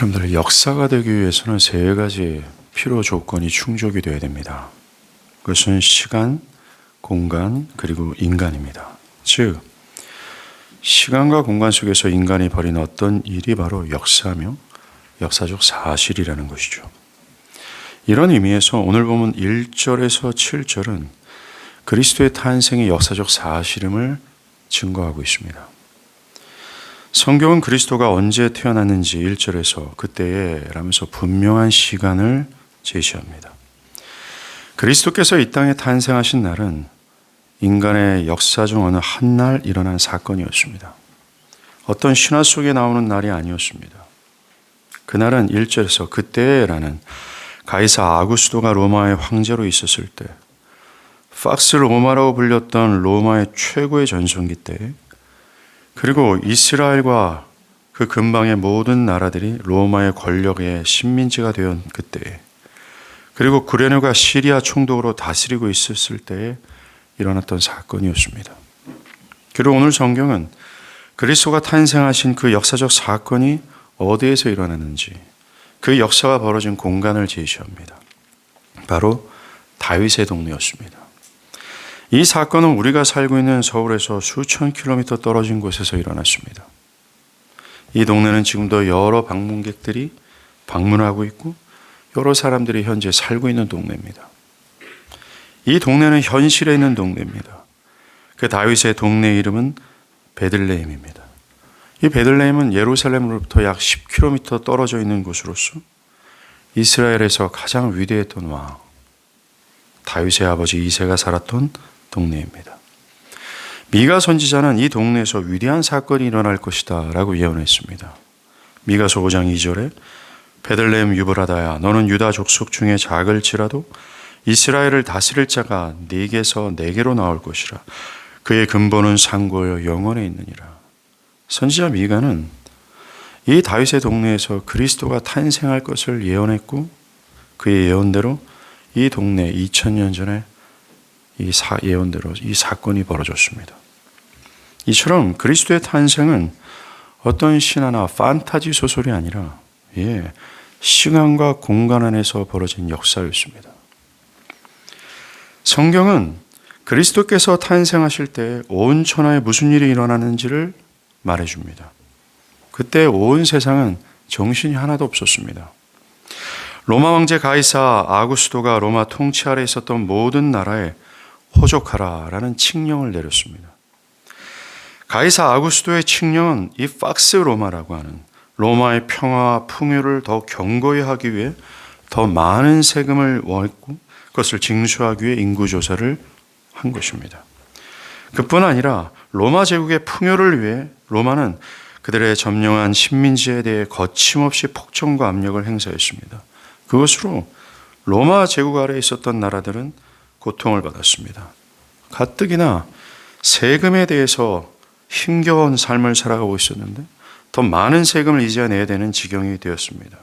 여러분들, 역사가 되기 위해서는 세 가지 필요 조건이 충족이 되어야 됩니다. 그것은 시간, 공간, 그리고 인간입니다. 즉, 시간과 공간 속에서 인간이 벌인 어떤 일이 바로 역사며 역사적 사실이라는 것이죠. 이런 의미에서 오늘 보면 1절에서 7절은 그리스도의 탄생의 역사적 사실임을 증거하고 있습니다. 성경은 그리스도가 언제 태어났는지 1절에서 그때에 라면서 분명한 시간을 제시합니다. 그리스도께서 이 땅에 탄생하신 날은 인간의 역사 중 어느 한 날 일어난 사건이었습니다. 어떤 신화 속에 나오는 날이 아니었습니다. 그날은 1절에서 그때라는 가이사 아구스도가 로마의 황제로 있었을 때, 팍스 로마라고 불렸던 로마의 최고의 전성기 때, 그리고 이스라엘과 그 근방의 모든 나라들이 로마의 권력의 식민지가 되었 그때, 그리고 구레네가 시리아 총독으로 다스리고 있었을 때에 일어났던 사건이었습니다. 그리고 오늘 성경은 그리스도가 탄생하신 그 역사적 사건이 어디에서 일어났는지, 그 역사가 벌어진 공간을 제시합니다. 바로 다윗의 동네였습니다. 이 사건은 우리가 살고 있는 서울에서 수천 킬로미터 떨어진 곳에서 일어났습니다. 이 동네는 지금도 여러 방문객들이 방문하고 있고 여러 사람들이 현재 살고 있는 동네입니다. 이 동네는 현실에 있는 동네입니다. 그 다윗의 동네 이름은 베들레헴입니다. 이 베들레헴은 예루살렘으로부터 약 10km 떨어져 있는 곳으로서 이스라엘에서 가장 위대했던 왕 다윗의 아버지 이새가 살았던 동네입니다. 미가 선지자는 이 동네에서 위대한 사건이 일어날 것이다 라고 예언했습니다. 미가서 5장 2절에 베들레헴 유브라다야, 너는 유다 족속 중에 작을지라도 이스라엘을 다스릴 자가 네게서 네게로 나올 것이라. 그의 근본은 상고여 영원에 있느니라. 선지자 미가는 이 다윗의 동네에서 그리스도가 탄생할 것을 예언했고, 그의 예언대로 이 동네 2000년 전에 예언대로 이 사건이 벌어졌습니다. 이처럼 그리스도의 탄생은 어떤 신화나 판타지 소설이 아니라 시간과 공간 안에서 벌어진 역사였습니다. 성경은 그리스도께서 탄생하실 때 온 천하에 무슨 일이 일어나는지를 말해줍니다. 그때 온 세상은 정신이 하나도 없었습니다. 로마 왕제 가이사 아구스도가 로마 통치 아래 있었던 모든 나라에 호족하라라는 칙령을 내렸습니다. 가이사 아구스도의 칙령은 이 팍스 로마라고 하는 로마의 평화와 풍요를 더 견고히 하기 위해 더 많은 세금을 원했고 그것을 징수하기 위해 인구조사를 한 것입니다. 그뿐 아니라 로마 제국의 풍요를 위해 로마는 그들의 점령한 식민지에 대해 거침없이 폭정과 압력을 행사했습니다. 그것으로 로마 제국 아래에 있었던 나라들은 고통을 받았습니다. 가뜩이나 세금에 대해서 힘겨운 삶을 살아가고 있었는데 더 많은 세금을 이제야 내야 되는 지경이 되었습니다.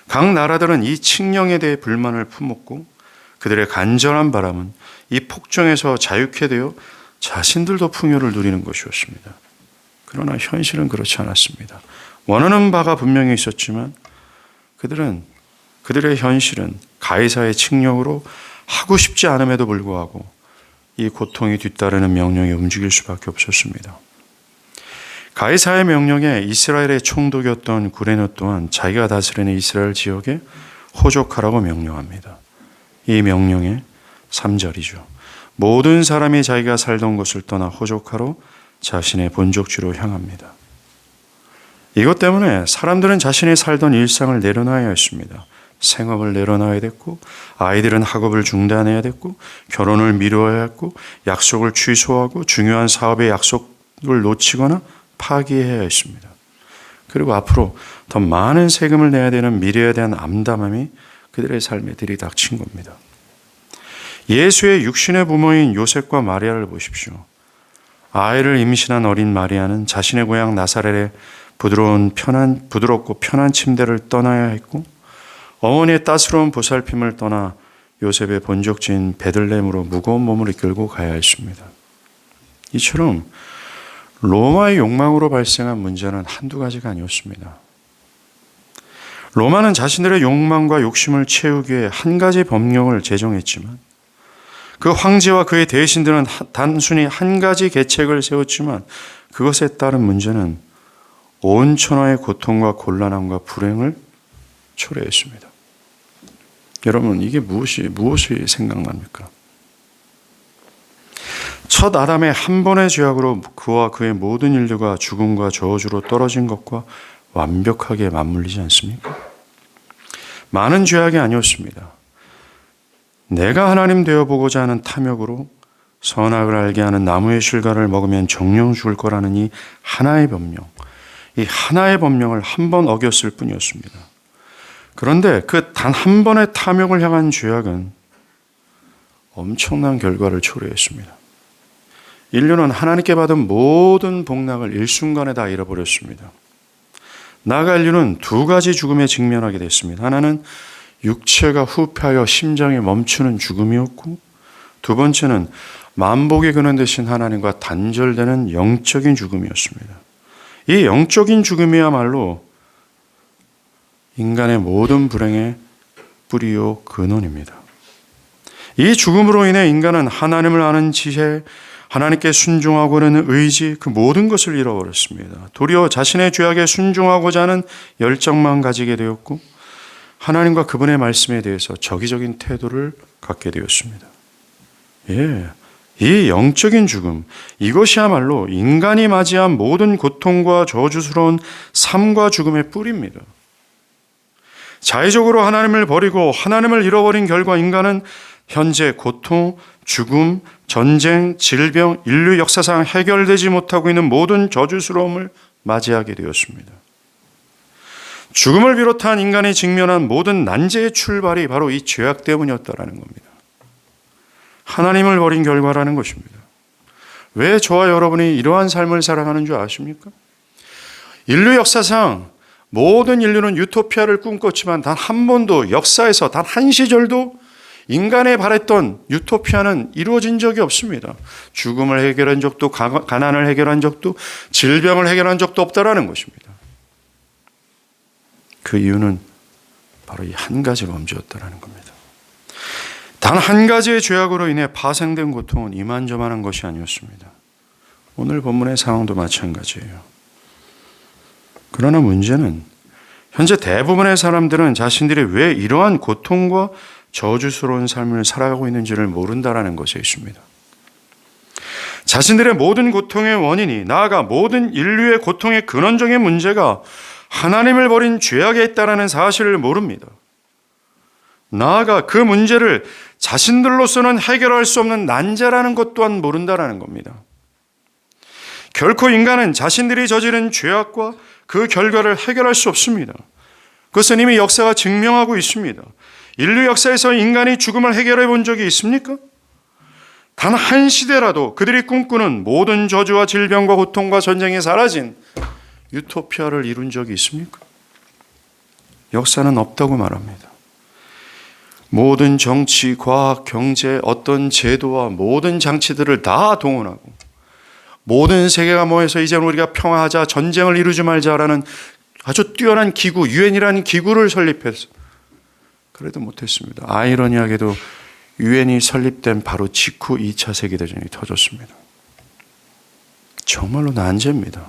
각 나라들은 이 칙령에 대해 불만을 품었고 그들의 간절한 바람은 이 폭정에서 자유케 되어 자신들도 풍요를 누리는 것이었습니다. 그러나 현실은 그렇지 않았습니다. 원하는 바가 분명히 있었지만 그들의 현실은 가이사의 칙령으로 하고 싶지 않음에도 불구하고 이 고통이 뒤따르는 명령에 움직일 수밖에 없었습니다. 가이사의 명령에 이스라엘의 총독이었던 구레네 또한 자기가 다스리는 이스라엘 지역에 호족하라고 명령합니다. 이 명령의 3절이죠. 모든 사람이 자기가 살던 곳을 떠나 호족하러 자신의 본적지로 향합니다. 이것 때문에 사람들은 자신이 살던 일상을 내려놔야 했습니다. 생업을 내려놔야 됐고, 아이들은 학업을 중단해야 됐고, 결혼을 미뤄야 했고, 약속을 취소하고 중요한 사업의 약속을 놓치거나 파기해야 했습니다. 그리고 앞으로 더 많은 세금을 내야 되는 미래에 대한 암담함이 그들의 삶에 들이닥친 겁니다. 예수의 육신의 부모인 요셉과 마리아를 보십시오. 아이를 임신한 어린 마리아는 자신의 고향 나사렛의 부드럽고 편한 침대를 떠나야 했고, 어머니의 따스러운 보살핌을 떠나 요셉의 본적지인 베들레헴으로 무거운 몸을 이끌고 가야 했습니다. 이처럼 로마의 욕망으로 발생한 문제는 한두 가지가 아니었습니다. 로마는 자신들의 욕망과 욕심을 채우기 위해 한 가지 법령을 제정했지만 그 황제와 그의 대신들은 단순히 한 가지 계책을 세웠지만 그것에 따른 문제는 온 천하의 고통과 곤란함과 불행을 초래했습니다. 여러분, 이게 무엇이 생각납니까? 첫 아담의 한 번의 죄악으로 그와 그의 모든 인류가 죽음과 저주로 떨어진 것과 완벽하게 맞물리지 않습니까? 많은 죄악이 아니었습니다. 내가 하나님 되어보고자 하는 탐욕으로 선악을 알게 하는 나무의 실과를 먹으면 정령 죽을 거라는 이 하나의 법령, 이 하나의 법령을 한 번 어겼을 뿐이었습니다. 그런데 그 단 한 번의 탐욕을 향한 죄악은 엄청난 결과를 초래했습니다. 인류는 하나님께 받은 모든 복락을 일순간에 다 잃어버렸습니다. 나아가 인류는 두 가지 죽음에 직면하게 됐습니다. 하나는 육체가 후패하여 심장이 멈추는 죽음이었고, 두 번째는 만복의 근원 되신 하나님과 단절되는 영적인 죽음이었습니다. 이 영적인 죽음이야말로 인간의 모든 불행의 뿌리요 근원입니다. 이 죽음으로 인해 인간은 하나님을 아는 지혜, 하나님께 순종하고 하는 의지, 그 모든 것을 잃어버렸습니다. 도리어 자신의 죄악에 순종하고자 하는 열정만 가지게 되었고, 하나님과 그분의 말씀에 대해서 적이적인 태도를 갖게 되었습니다. 이 영적인 죽음, 이것이야말로 인간이 맞이한 모든 고통과 저주스러운 삶과 죽음의 뿌리입니다. 자의적으로 하나님을 버리고 하나님을 잃어버린 결과 인간은 현재 고통, 죽음, 전쟁, 질병, 인류 역사상 해결되지 못하고 있는 모든 저주스러움을 맞이하게 되었습니다. 죽음을 비롯한 인간이 직면한 모든 난제의 출발이 바로 이 죄악 때문이었다라는 겁니다. 하나님을 버린 결과라는 것입니다. 왜 저와 여러분이 이러한 삶을 살아가는 줄 아십니까? 인류 역사상 모든 인류는 유토피아를 꿈꿨지만 단 한 번도 역사에서 단 한 시절도 인간의 바랬던 유토피아는 이루어진 적이 없습니다. 죽음을 해결한 적도, 가난을 해결한 적도, 질병을 해결한 적도 없다라는 것입니다. 그 이유는 바로 이 한 가지 범죄였다라는 겁니다. 단 한 가지의 죄악으로 인해 파생된 고통은 이만저만한 것이 아니었습니다. 오늘 본문의 상황도 마찬가지예요. 그러나 문제는 현재 대부분의 사람들은 자신들이 왜 이러한 고통과 저주스러운 삶을 살아가고 있는지를 모른다라는 것에 있습니다. 자신들의 모든 고통의 원인이, 나아가 모든 인류의 고통의 근원적인 문제가 하나님을 버린 죄악에 있다라는 사실을 모릅니다. 나아가 그 문제를 자신들로서는 해결할 수 없는 난제라는 것 또한 모른다라는 겁니다. 결코 인간은 자신들이 저지른 죄악과 그 결과를 해결할 수 없습니다. 그것은 이미 역사가 증명하고 있습니다. 인류 역사에서 인간이 죽음을 해결해 본 적이 있습니까? 단 한 시대라도 그들이 꿈꾸는 모든 저주와 질병과 고통과 전쟁이 사라진 유토피아를 이룬 적이 있습니까? 역사는 없다고 말합니다. 모든 정치, 과학, 경제, 어떤 제도와 모든 장치들을 다 동원하고 모든 세계가 모여서 이제는 우리가 평화하자, 전쟁을 이루지 말자라는 아주 뛰어난 기구, 유엔이라는 기구를 설립해서 그래도 못했습니다. 아이러니하게도 유엔이 설립된 바로 직후 2차 세계대전이 터졌습니다. 정말로 난제입니다.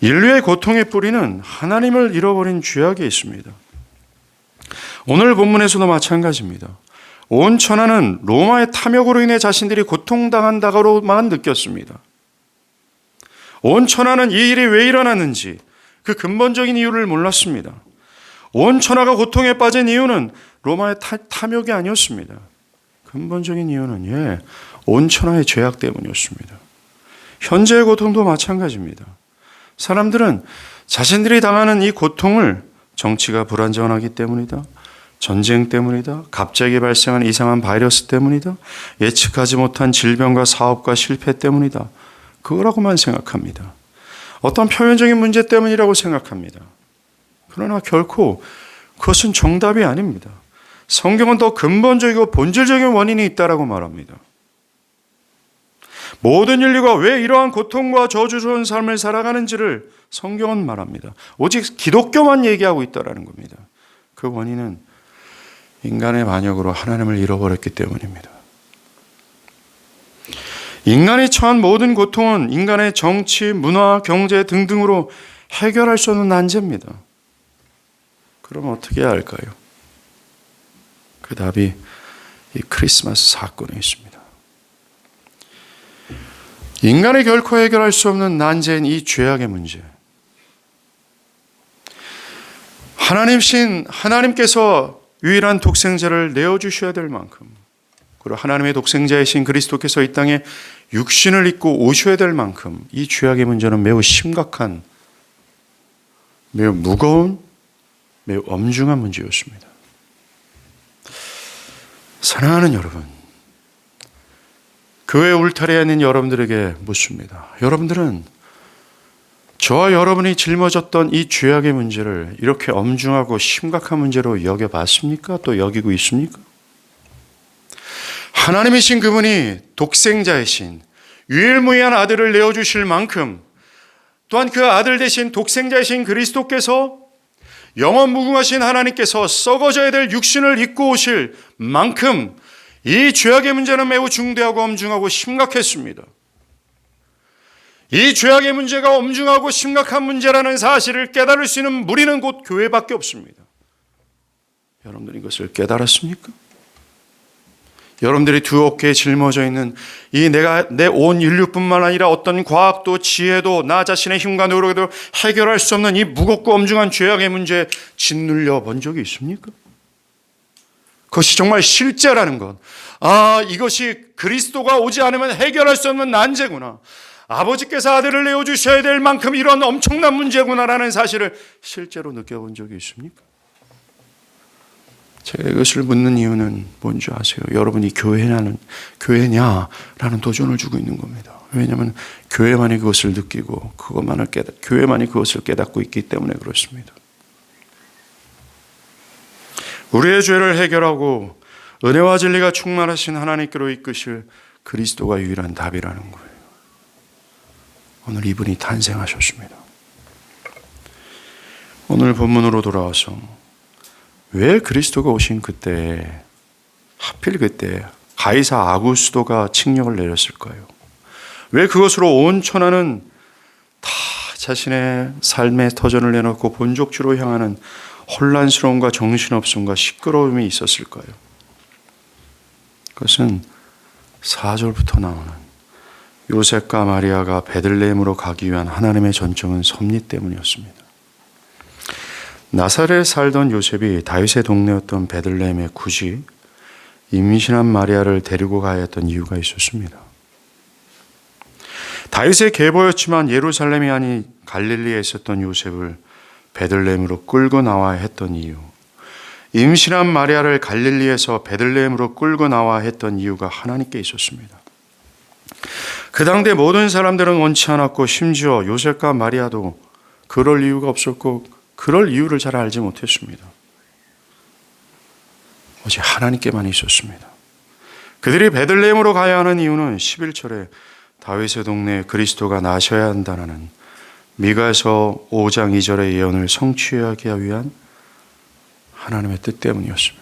인류의 고통의 뿌리는 하나님을 잃어버린 죄악에 있습니다. 오늘 본문에서도 마찬가지입니다. 온 천하는 로마의 탐욕으로 인해 자신들이 고통당한다고만 느꼈습니다. 온 천하는 이 일이 왜 일어났는지 그 근본적인 이유를 몰랐습니다. 온 천하가 고통에 빠진 이유는 로마의 탐욕이 아니었습니다. 근본적인 이유는 온 천하의 죄악 때문이었습니다. 현재의 고통도 마찬가지입니다. 사람들은 자신들이 당하는 이 고통을 정치가 불안정하기 때문이다, 전쟁 때문이다, 갑자기 발생한 이상한 바이러스 때문이다, 예측하지 못한 질병과 사업과 실패 때문이다, 그거라고만 생각합니다. 어떤 표면적인 문제 때문이라고 생각합니다. 그러나 결코 그것은 정답이 아닙니다. 성경은 더 근본적이고 본질적인 원인이 있다라고 말합니다. 모든 인류가 왜 이러한 고통과 저주스러운 삶을 살아가는지를 성경은 말합니다. 오직 기독교만 얘기하고 있다라는 겁니다. 그 원인은 인간의 반역으로 하나님을 잃어버렸기 때문입니다. 인간이 처한 모든 고통은 인간의 정치, 문화, 경제 등등으로 해결할 수 없는 난제입니다. 그럼 어떻게 해야 할까요? 그 답이 이 크리스마스 사건에 있습니다. 인간이 결코 해결할 수 없는 난제인 이 죄악의 문제. 하나님께서 유일한 독생자를 내어주셔야 될 만큼, 그리고 하나님의 독생자이신 그리스도께서 이 땅에 육신을 입고 오셔야 될 만큼 이 죄악의 문제는 매우 심각한, 매우 무거운, 매우 엄중한 문제였습니다. 사랑하는 여러분, 교회 울타리에 있는 여러분들에게 묻습니다. 여러분들은 저와 여러분이 짊어졌던 이 죄악의 문제를 이렇게 엄중하고 심각한 문제로 여겨봤습니까? 또 여기고 있습니까? 하나님이신 그분이 독생자이신 유일무이한 아들을 내어주실 만큼, 또한 그 아들 대신 독생자이신 그리스도께서 영원무궁하신 하나님께서 썩어져야 될 육신을 입고 오실 만큼 이 죄악의 문제는 매우 중대하고 엄중하고 심각했습니다. 이 죄악의 문제가 엄중하고 심각한 문제라는 사실을 깨달을 수 있는 무리는 곧 교회밖에 없습니다. 여러분들이 이것을 깨달았습니까? 여러분들이 두 어깨에 짊어져 있는 이 내 온 인류뿐만 아니라 어떤 과학도 지혜도 나 자신의 힘과 노력으로 해결할 수 없는 이 무겁고 엄중한 죄악의 문제에 짓눌려 본 적이 있습니까? 그것이 정말 실제라는 것. 이것이 그리스도가 오지 않으면 해결할 수 없는 난제구나. 아버지께서 아들을 내어주셔야 될 만큼 이런 엄청난 문제구나라는 사실을 실제로 느껴본 적이 있습니까? 제가 이것을 묻는 이유는 뭔지 아세요? 여러분이 교회냐라는 도전을 주고 있는 겁니다. 왜냐하면 교회만이 그것을 느끼고 교회만이 그것을 깨닫고 있기 때문에 그렇습니다. 우리의 죄를 해결하고 은혜와 진리가 충만하신 하나님께로 이끄실 그리스도가 유일한 답이라는 거예요. 오늘 이분이 탄생하셨습니다. 오늘 본문으로 돌아와서 왜 그리스도가 오신 그때, 하필 그때 가이사 아구스도가 칙령을 내렸을까요? 왜 그것으로 온 천하는 다 자신의 삶의 터전을 내놓고 본족주로 향하는 혼란스러움과 정신없음과 시끄러움이 있었을까요? 그것은 4절부터 나오는 요셉과 마리아가 베들레헴으로 가기 위한 하나님의 전적인 섭리 때문이었습니다. 나사렛에 살던 요셉이 다윗의 동네였던 베들레헴에 굳이 임신한 마리아를 데리고 가야 했던 이유가 있었습니다. 다윗의 계보였지만 예루살렘이 아닌 갈릴리에 있었던 요셉을 베들레헴으로 끌고 나와야 했던 이유, 임신한 마리아를 갈릴리에서 베들레헴으로 끌고 나와야 했던 이유가 하나님께 있었습니다. 그 당대 모든 사람들은 원치 않았고 심지어 요셉과 마리아도 그럴 이유가 없었고 그럴 이유를 잘 알지 못했습니다. 오직 하나님께만 있었습니다. 그들이 베들레헴으로 가야 하는 이유는 11절에 다윗의 동네에 그리스도가 나셔야 한다는 미가서 5장 2절의 예언을 성취하기 위한 하나님의 뜻 때문이었습니다.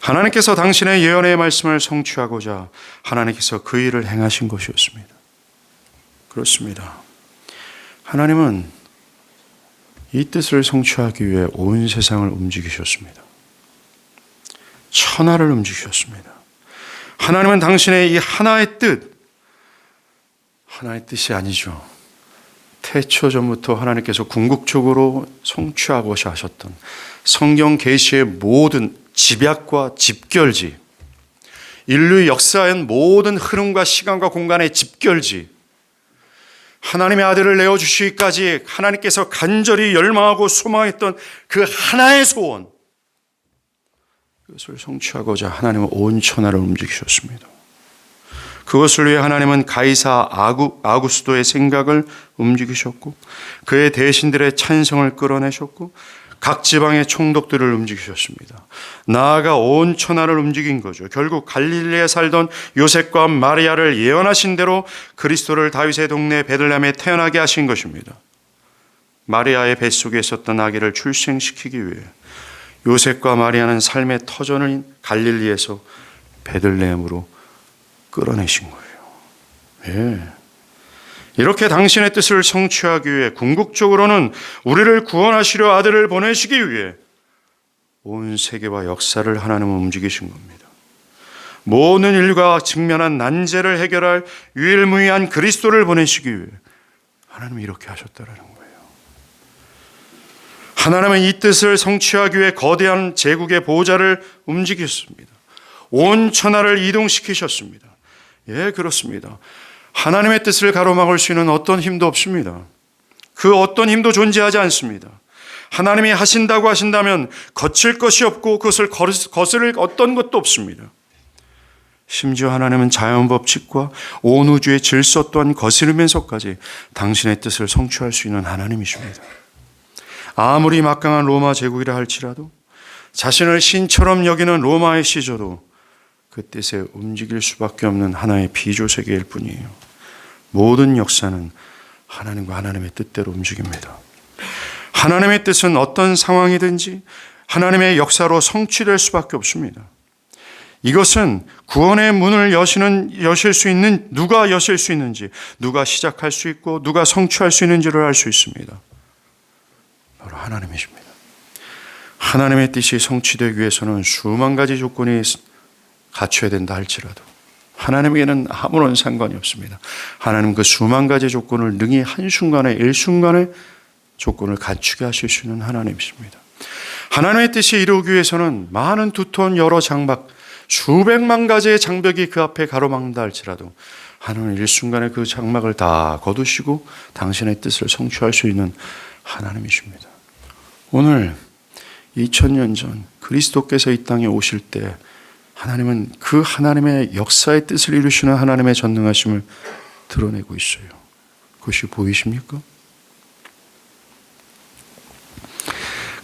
하나님께서 당신의 예언의 말씀을 성취하고자 하나님께서 그 일을 행하신 것이었습니다. 그렇습니다. 하나님은 이 뜻을 성취하기 위해 온 세상을 움직이셨습니다. 천하를 움직이셨습니다. 하나님은 당신의 이 하나의 뜻이 아니죠. 태초 전부터 하나님께서 궁극적으로 성취하고자 하셨던 성경 계시의 모든 집약과 집결지, 인류 역사의 모든 흐름과 시간과 공간의 집결지, 하나님의 아들을 내어주시기까지 하나님께서 간절히 열망하고 소망했던 그 하나의 소원, 그것을 성취하고자 하나님은 온 천하를 움직이셨습니다. 그것을 위해 하나님은 가이사 아구스도의 생각을 움직이셨고 그의 대신들의 찬성을 끌어내셨고 각 지방의 총독들을 움직이셨습니다. 나아가 온 천하를 움직인 거죠. 결국 갈릴리에 살던 요셉과 마리아를 예언하신 대로 그리스도를 다윗의 동네 베들레헴에 태어나게 하신 것입니다. 마리아의 뱃속에 있었던 아기를 출생시키기 위해 요셉과 마리아는 삶의 터전인 갈릴리에서 베들레헴으로 끌어내신 거예요. 예. 이렇게 당신의 뜻을 성취하기 위해 궁극적으로는 우리를 구원하시려 아들을 보내시기 위해 온 세계와 역사를 하나님은 움직이신 겁니다. 모든 인류가 직면한 난제를 해결할 유일무이한 그리스도를 보내시기 위해 하나님이 이렇게 하셨다라는 거예요. 하나님은 이 뜻을 성취하기 위해 거대한 제국의 보좌를 움직였습니다. 온 천하를 이동시키셨습니다. 예, 그렇습니다. 하나님의 뜻을 가로막을 수 있는 어떤 힘도 없습니다. 그 어떤 힘도 존재하지 않습니다. 하나님이 하신다고 하신다면 거칠 것이 없고 그것을 거스를 어떤 것도 없습니다. 심지어 하나님은 자연 법칙과 온 우주의 질서 또한 거스르면서까지 당신의 뜻을 성취할 수 있는 하나님이십니다. 아무리 막강한 로마 제국이라 할지라도 자신을 신처럼 여기는 로마의 시조도 그 뜻에 움직일 수밖에 없는 하나의 비조세계일 뿐이에요. 모든 역사는 하나님과 하나님의 뜻대로 움직입니다. 하나님의 뜻은 어떤 상황이든지 하나님의 역사로 성취될 수밖에 없습니다. 이것은 구원의 문을 여실 수 있는, 누가 여실 수 있는지, 누가 시작할 수 있고 누가 성취할 수 있는지를 알 수 있습니다. 바로 하나님이십니다. 하나님의 뜻이 성취되기 위해서는 수만 가지 조건이 갖춰야 된다 할지라도 하나님에게는 아무런 상관이 없습니다. 하나님 그 수만 가지 조건을 능히 한순간에 일순간에 조건을 갖추게 하실 수 있는 하나님이십니다. 하나님의 뜻이 이루기 위해서는 많은 두터운 여러 장막, 수백만 가지의 장벽이 그 앞에 가로막는다 할지라도 하나님은 일순간에 그 장막을 다 거두시고 당신의 뜻을 성취할 수 있는 하나님이십니다. 오늘 2000년 전 그리스도께서 이 땅에 오실 때 하나님은 그 하나님의 역사의 뜻을 이루시는 하나님의 전능하심을 드러내고 있어요. 그것이 보이십니까?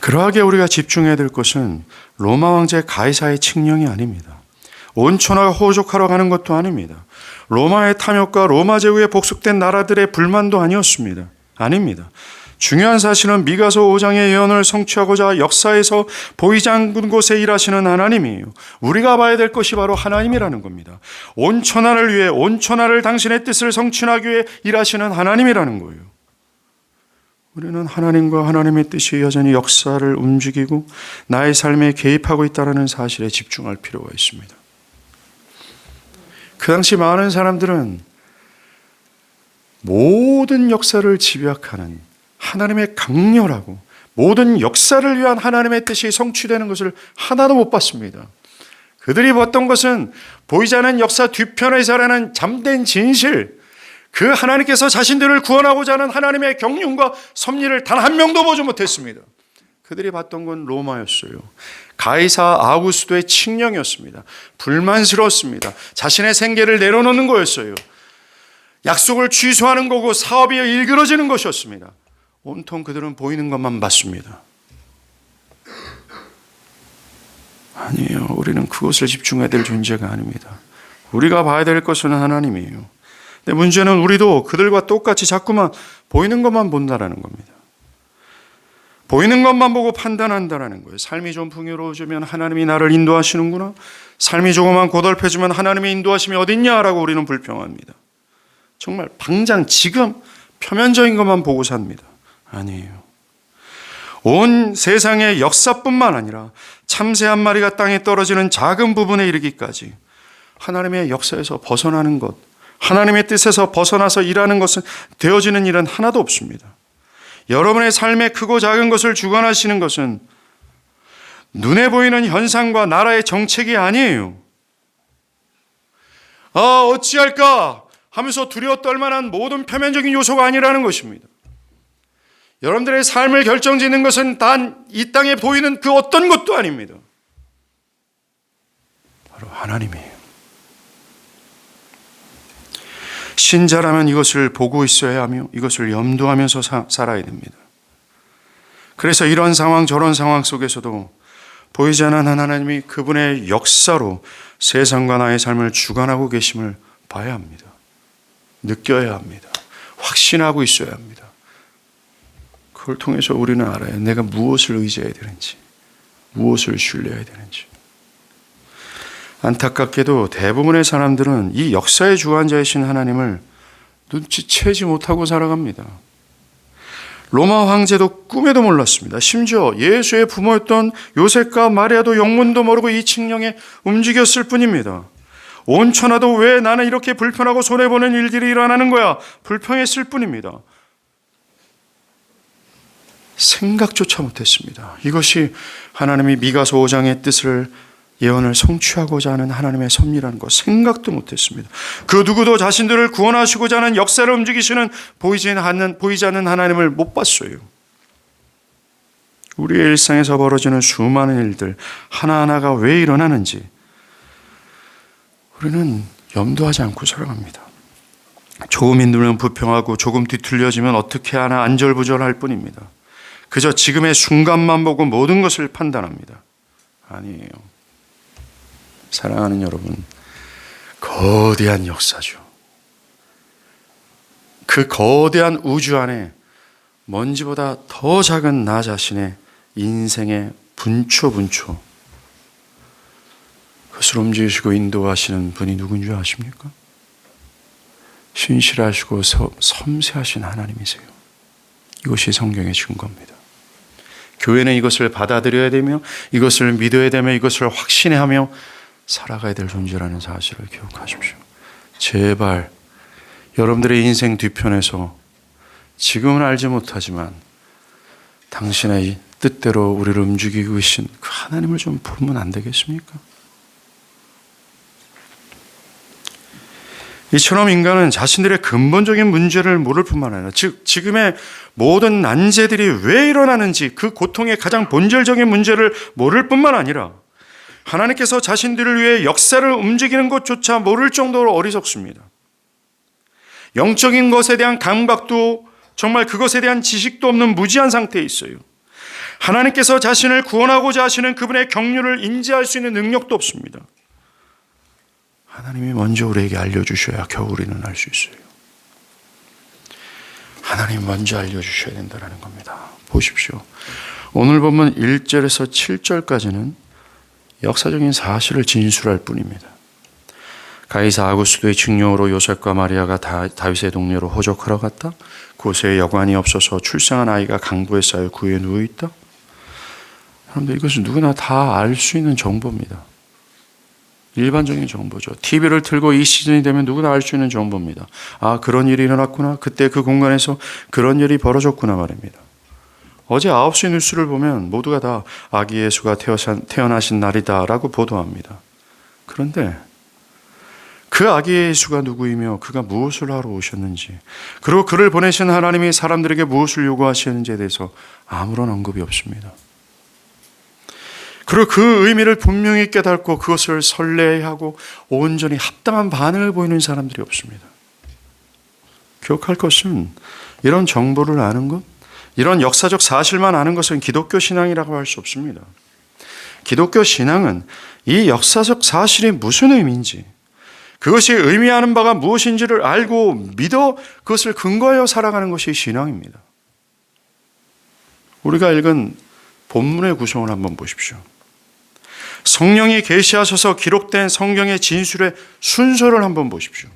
그러하게 우리가 집중해야 될 것은 로마 황제 가이사의 칙령이 아닙니다. 온 천하가 호족하러 가는 것도 아닙니다. 로마의 탐욕과 로마 제국에 복속된 나라들의 불만도 아니었습니다. 아닙니다. 중요한 사실은 미가서 5장의 예언을 성취하고자 역사에서 보이지 않는 곳에 일하시는 하나님이에요. 우리가 봐야 될 것이 바로 하나님이라는 겁니다. 온 천하를 위해, 온 천하를 당신의 뜻을 성취하기 위해 일하시는 하나님이라는 거예요. 우리는 하나님과 하나님의 뜻이 여전히 역사를 움직이고 나의 삶에 개입하고 있다는 사실에 집중할 필요가 있습니다. 그 당시 많은 사람들은 모든 역사를 집약하는 하나님의 강렬하고 모든 역사를 위한 하나님의 뜻이 성취되는 것을 하나도 못 봤습니다. 그들이 봤던 것은 보이지 않는 역사 뒤편에서 일어나는 잠든 진실, 그 하나님께서 자신들을 구원하고자 하는 하나님의 경륜과 섭리를 단 한 명도 보지 못했습니다. 그들이 봤던 건 로마였어요. 가이사 아우구스도의 칙령이었습니다. 불만스러웠습니다. 자신의 생계를 내려놓는 거였어요. 약속을 취소하는 거고 사업이 일그러지는 것이었습니다. 온통 그들은 보이는 것만 봤습니다. 아니에요. 우리는 그것을 집중해야 될 존재가 아닙니다. 우리가 봐야 될 것은 하나님이에요. 근데 문제는 우리도 그들과 똑같이 자꾸만 보이는 것만 본다라는 겁니다. 보이는 것만 보고 판단한다라는 거예요. 삶이 좀 풍요로워지면 하나님이 나를 인도하시는구나. 삶이 조금만 고달퍼지면 하나님의 인도하심이 어딨냐라고 우리는 불평합니다. 정말 당장 지금 표면적인 것만 보고 삽니다. 아니에요. 온 세상의 역사뿐만 아니라 참새 한 마리가 땅에 떨어지는 작은 부분에 이르기까지 하나님의 역사에서 벗어나는 것, 하나님의 뜻에서 벗어나서 일하는 것은 되어지는 일은 하나도 없습니다. 여러분의 삶의 크고 작은 것을 주관하시는 것은 눈에 보이는 현상과 나라의 정책이 아니에요. 어찌할까 하면서 두려워 떨 만한 모든 표면적인 요소가 아니라는 것입니다. 여러분들의 삶을 결정짓는 것은 단 이 땅에 보이는 그 어떤 것도 아닙니다. 바로 하나님이에요. 신자라면 이것을 보고 있어야 하며 이것을 염두하면서 살아야 됩니다. 그래서 이런 상황 저런 상황 속에서도 보이지 않는 하나님이 그분의 역사로 세상과 나의 삶을 주관하고 계심을 봐야 합니다. 느껴야 합니다. 확신하고 있어야 합니다. 그걸 통해서 우리는 알아요. 내가 무엇을 의지해야 되는지, 무엇을 신뢰해야 되는지. 안타깝게도 대부분의 사람들은 이 역사의 주관자이신 하나님을 눈치채지 못하고 살아갑니다. 로마 황제도 꿈에도 몰랐습니다. 심지어 예수의 부모였던 요셉과 마리아도 영문도 모르고 이 칙령에 움직였을 뿐입니다. 온 천하도 왜 나는 이렇게 불편하고 손해보는 일들이 일어나는 거야? 불평했을 뿐입니다. 생각조차 못했습니다. 이것이 하나님이 미가서 5장의 뜻을 예언을 성취하고자 하는 하나님의 섭리라는 것 생각도 못했습니다. 그 누구도 자신들을 구원하시고자 하는 역사를 움직이시는 보이지 않는 하나님을 못 봤어요. 우리의 일상에서 벌어지는 수많은 일들 하나하나가 왜 일어나는지 우리는 염두하지 않고 살아갑니다. 조금 힘들면 불평하고 조금 뒤틀려지면 어떻게 하나 안절부절할 뿐입니다. 그저 지금의 순간만 보고 모든 것을 판단합니다. 아니에요. 사랑하는 여러분, 거대한 역사죠. 그 거대한 우주 안에 먼지보다 더 작은 나 자신의 인생의 분초 그것을 움직이시고 인도하시는 분이 누군지 아십니까? 신실하시고 섬세하신 하나님이세요. 이것이 성경의 증거입니다. 교회는 이것을 받아들여야 되며 이것을 믿어야 되며 이것을 확신해하며 살아가야 될 존재라는 사실을 기억하십시오. 제발 여러분들의 인생 뒤편에서 지금은 알지 못하지만 당신의 뜻대로 우리를 움직이고 계신 그 하나님을 좀 보면 안 되겠습니까? 이처럼 인간은 자신들의 근본적인 문제를 모를 뿐만 아니라 지금의 모든 난제들이 왜 일어나는지 그 고통의 가장 본질적인 문제를 모를 뿐만 아니라 하나님께서 자신들을 위해 역사를 움직이는 것조차 모를 정도로 어리석습니다. 영적인 것에 대한 감각도 정말 그것에 대한 지식도 없는 무지한 상태에 있어요. 하나님께서 자신을 구원하고자 하시는 그분의 경륜을 인지할 수 있는 능력도 없습니다. 하나님이 먼저 우리에게 알려주셔야 겨우 우리는 알 수 있어요. 하나님 먼저 알려주셔야 된다는 겁니다. 보십시오. 오늘 보면 1절에서 7절까지는 역사적인 사실을 진술할 뿐입니다. 가이사 아구스도의 칙령으로 요셉과 마리아가 다윗의 동네로 호적하러 갔다. 곳에 여관이 없어서 출생한 아이가 강부에 쌓여 구에 누워있다. 여러분들 이것은 누구나 다 알 수 있는 정보입니다. 일반적인 정보죠. TV를 틀고 이 시즌이 되면 누구나 알 수 있는 정보입니다. 아, 그런 일이 일어났구나. 그때 그 공간에서 그런 일이 벌어졌구나 말입니다. 어제 9시 뉴스를 보면 모두가 다 아기 예수가 태어나신 날이다 라고 보도합니다. 그런데 그 아기 예수가 누구이며 그가 무엇을 하러 오셨는지, 그리고 그를 보내신 하나님이 사람들에게 무엇을 요구하시는지에 대해서 아무런 언급이 없습니다. 그리고 그 의미를 분명히 깨닫고 그것을 설레하고 온전히 합당한 반응을 보이는 사람들이 없습니다. 기억할 것은 이런 정보를 아는 것, 이런 역사적 사실만 아는 것은 기독교 신앙이라고 할 수 없습니다. 기독교 신앙은 이 역사적 사실이 무슨 의미인지, 그것이 의미하는 바가 무엇인지를 알고 믿어 그것을 근거하여 살아가는 것이 신앙입니다. 우리가 읽은 본문의 구성을 한번 보십시오. 성령이 계시하셔서 기록된 성경의 진술의 순서를 한번 보십시오.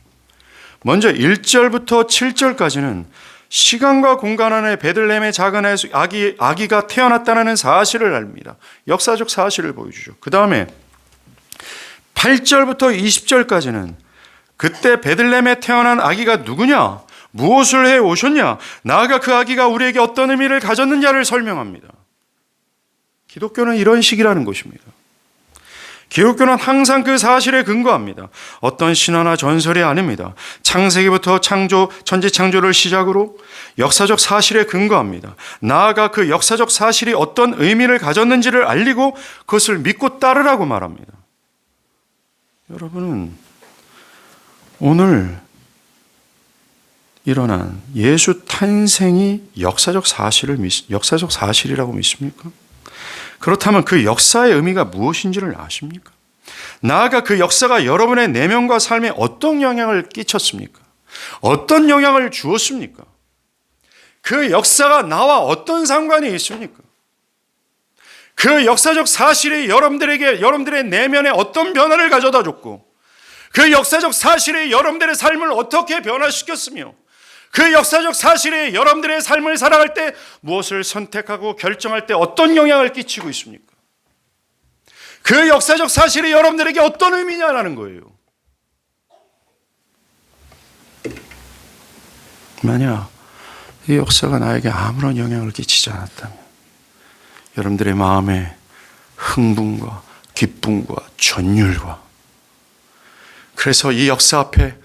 먼저 1절부터 7절까지는 시간과 공간 안에 베들레헴의 작은 아기가 태어났다는 사실을 압니다. 역사적 사실을 보여주죠. 그 다음에 8절부터 20절까지는 그때 베들레헴에 태어난 아기가 누구냐, 무엇을 해 오셨냐, 나아가 그 아기가 우리에게 어떤 의미를 가졌느냐를 설명합니다. 기독교는 이런 식이라는 것입니다. 기독교는 항상 그 사실에 근거합니다. 어떤 신화나 전설이 아닙니다. 창세기부터 천지 창조를 시작으로 역사적 사실에 근거합니다. 나아가 그 역사적 사실이 어떤 의미를 가졌는지를 알리고 그것을 믿고 따르라고 말합니다. 여러분은 오늘 일어난 예수 탄생이 역사적 사실이라고 믿습니까? 그렇다면 그 역사의 의미가 무엇인지를 아십니까? 나아가 그 역사가 여러분의 내면과 삶에 어떤 영향을 끼쳤습니까? 어떤 영향을 주었습니까? 그 역사가 나와 어떤 상관이 있습니까? 그 역사적 사실이 여러분들의 내면에 어떤 변화를 가져다 줬고, 그 역사적 사실이 여러분들의 삶을 어떻게 변화시켰으며, 그 역사적 사실이 여러분들의 삶을 살아갈 때 무엇을 선택하고 결정할 때 어떤 영향을 끼치고 있습니까? 그 역사적 사실이 여러분들에게 어떤 의미냐라는 거예요. 만약 이 역사가 나에게 아무런 영향을 끼치지 않았다면, 여러분들의 마음에 흥분과 기쁨과 전율과, 그래서 이 역사 앞에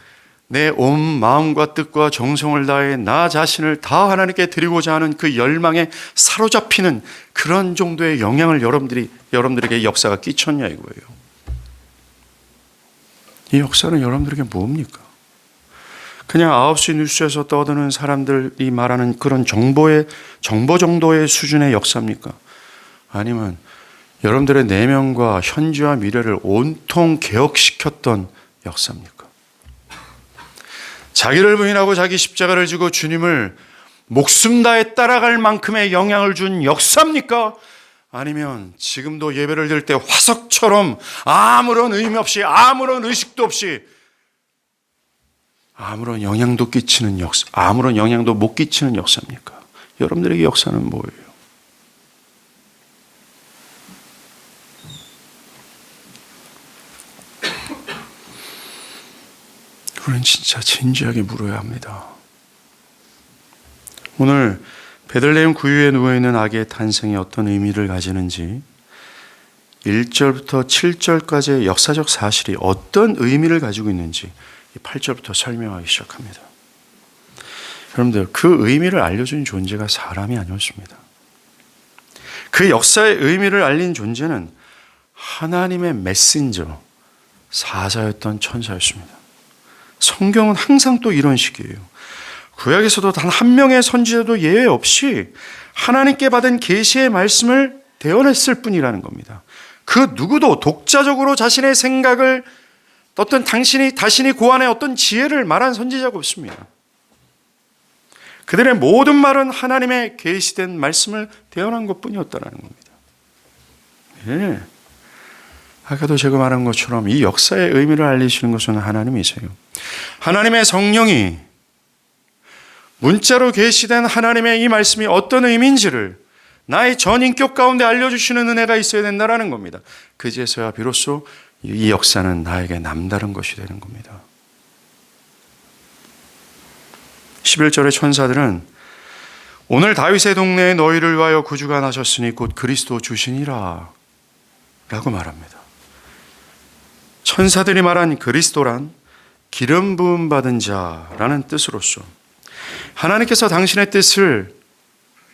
내 온 마음과 뜻과 정성을 다해 나 자신을 다 하나님께 드리고자 하는 그 열망에 사로잡히는 그런 정도의 영향을 여러분들에게 역사가 끼쳤냐 이거예요. 이 역사는 여러분들에게 뭡니까? 그냥 9시 뉴스에서 떠드는 사람들이 말하는 그런 정보 정도의 수준의 역사입니까? 아니면 여러분들의 내면과 현재와 미래를 온통 개혁시켰던 역사입니까? 자기를 부인하고 자기 십자가를 지고 주님을 목숨 다해 따라갈 만큼의 영향을 준 역사입니까? 아니면 지금도 예배를 드릴 때 화석처럼 아무런 의미 없이, 아무런 의식도 없이, 아무런 영향도 끼치는 역사, 아무런 영향도 못 끼치는 역사입니까? 여러분들에게 역사는 뭐예요? 우리는 진짜 진지하게 물어야 합니다. 오늘 베들레헴 구유에 누워있는 아기의 탄생이 어떤 의미를 가지는지, 1절부터 7절까지의 역사적 사실이 어떤 의미를 가지고 있는지 8절부터 설명하기 시작합니다. 여러분들, 그 의미를 알려준 존재가 사람이 아니었습니다. 그 역사의 의미를 알린 존재는 하나님의 메신저, 사자였던 천사였습니다. 성경은 항상 또 이런 식이에요. 구약에서도 단 한 명의 선지자도 예외 없이 하나님께 받은 계시의 말씀을 대언했을 뿐이라는 겁니다. 그 누구도 독자적으로 자신의 생각을, 어떤 자신이 고안의 어떤 지혜를 말한 선지자가 없습니다. 그들의 모든 말은 하나님의 계시된 말씀을 대언한 것뿐이었다는 겁니다. 예. 아까도 제가 말한 것처럼 이 역사의 의미를 알리시는 것은 하나님이세요. 하나님의 성령이 문자로 계시된 하나님의 이 말씀이 어떤 의미인지를 나의 전인격 가운데 알려주시는 은혜가 있어야 된다는 겁니다. 그제서야 비로소 이 역사는 나에게 남다른 것이 되는 겁니다. 11절의 천사들은 오늘 다윗의 동네에 너희를 위하여 구주가 나셨으니 곧 그리스도 주시니라 라고 말합니다. 천사들이 말한 그리스도란 기름 부음 받은 자라는 뜻으로서 하나님께서 당신의 뜻을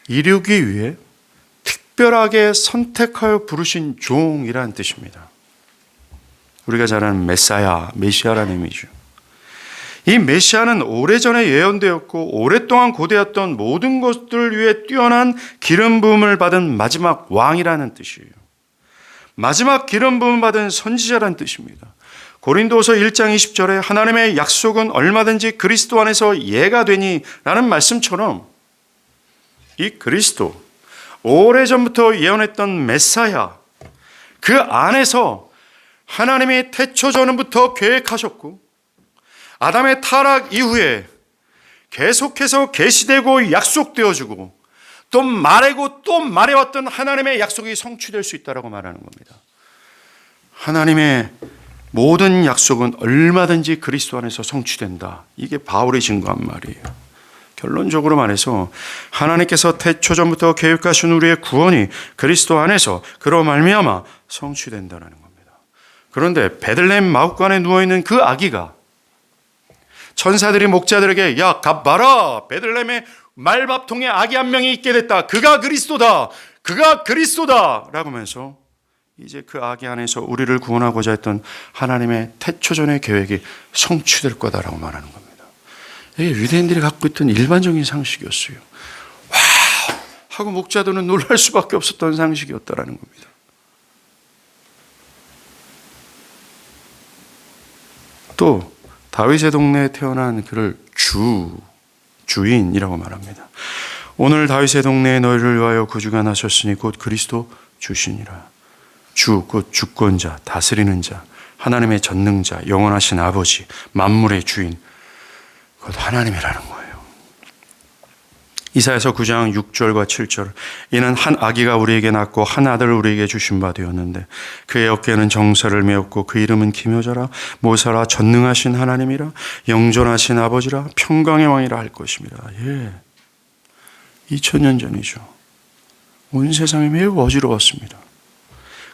이루기 위해 특별하게 선택하여 부르신 종이라는 뜻입니다. 우리가 잘 아는 메시아라는 의미죠. 이 메시아는 오래전에 예언되었고 오랫동안 고대했던 모든 것들을 위해 뛰어난 기름 부음을 받은 마지막 왕이라는 뜻이에요. 마지막 기름 부음 받은 선지자라는 뜻입니다. 고린도서 1장 20절에 하나님의 약속은 얼마든지 그리스도 안에서 예가 되니 라는 말씀처럼 이 그리스도, 오래전부터 예언했던 메사야, 그 안에서 하나님이 태초 전부터 계획하셨고 아담의 타락 이후에 계속해서 계시되고 약속되어지고 또 말하고 또 말해왔던 하나님의 약속이 성취될 수 있다고 말하는 겁니다. 하나님의 모든 약속은 얼마든지 그리스도 안에서 성취된다. 이게 바울이 증거한 말이에요. 결론적으로 말해서 하나님께서 태초전부터 계획하신 우리의 구원이 그리스도 안에서 그로 말미암아 성취된다는 겁니다. 그런데 베들레헴 마구간에 누워있는 그 아기가 천사들이 목자들에게 야 가봐라, 베들레헴에 말밥통에 아기 한 명이 있게 됐다. 그가 그리스도다. 그가 그리스도다 라고 하면서 이제 그 아기 안에서 우리를 구원하고자 했던 하나님의 태초전의 계획이 성취될 거다라고 말하는 겁니다. 이게 유대인들이 갖고 있던 일반적인 상식이었어요. 와우 하고 목자들은 놀랄 수밖에 없었던 상식이었다라는 겁니다. 또 다윗의 동네에 태어난 그를 주인이라고 말합니다. 오늘 다윗의 동네에 너희를 위하여 구주가 나셨으니 곧 그리스도 주시니라. 주, 곧 주권자, 다스리는 자, 하나님의 전능자, 영원하신 아버지, 만물의 주인, 곧 하나님이라는 거예요. 이사야서 9장 6절과 7절, 이는 한 아기가 우리에게 낳고 한 아들을 우리에게 주신 바 되었는데 그의 어깨는 정사를 메었고 그 이름은 기묘자라, 모사라, 전능하신 하나님이라, 영존하신 아버지라, 평강의 왕이라 할 것입니다. 2000년 전이죠. 온 세상이 매우 어지러웠습니다.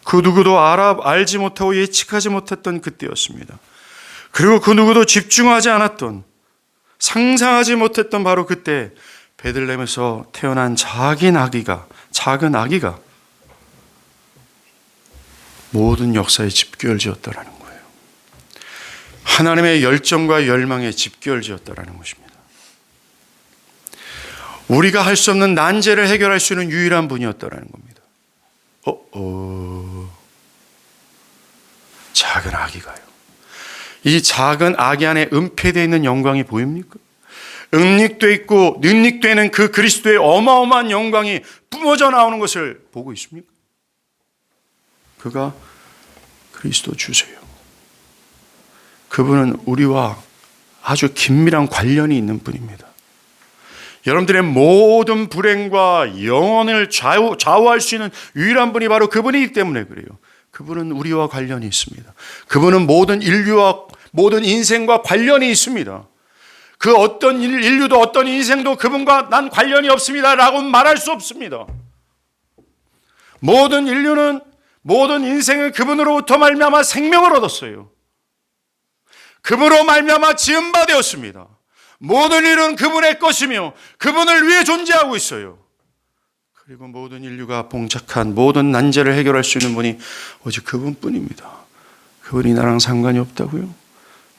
그 누구도 알지 못하고 예측하지 못했던 그때였습니다. 그리고 그 누구도 집중하지 않았던, 상상하지 못했던 바로 그때 베들레헴에서 태어난 작은 아기가 모든 역사의 집결지였다라는 거예요. 하나님의 열정과 열망의 집결지였다라는 것입니다. 우리가 할 수 없는 난제를 해결할 수 있는 유일한 분이었다라는 겁니다. 작은 아기가요. 이 작은 아기 안에 은폐되어 있는 영광이 보입니까? 은닉되어 있고 능닉되는 그 그리스도의 어마어마한 영광이 뿜어져 나오는 것을 보고 있습니까? 그가 그리스도 주세요. 그분은 우리와 아주 긴밀한 관련이 있는 분입니다. 여러분들의 모든 불행과 영혼을 좌우할 수 있는 유일한 분이 바로 그분이기 때문에 그래요. 그분은 우리와 관련이 있습니다. 그분은 모든 인류와 모든 인생과 관련이 있습니다. 그 어떤 인류도 어떤 인생도 그분과 난 관련이 없습니다 라고 말할 수 없습니다. 모든 인류는 모든 인생은 그분으로부터 말미암아 생명을 얻었어요. 그분으로 말미암아 지은 바 되었습니다. 모든 일은 그분의 것이며 그분을 위해 존재하고 있어요. 그리고 모든 인류가 봉착한 모든 난제를 해결할 수 있는 분이 오직 그분뿐입니다. 그분이 나랑 상관이 없다고요?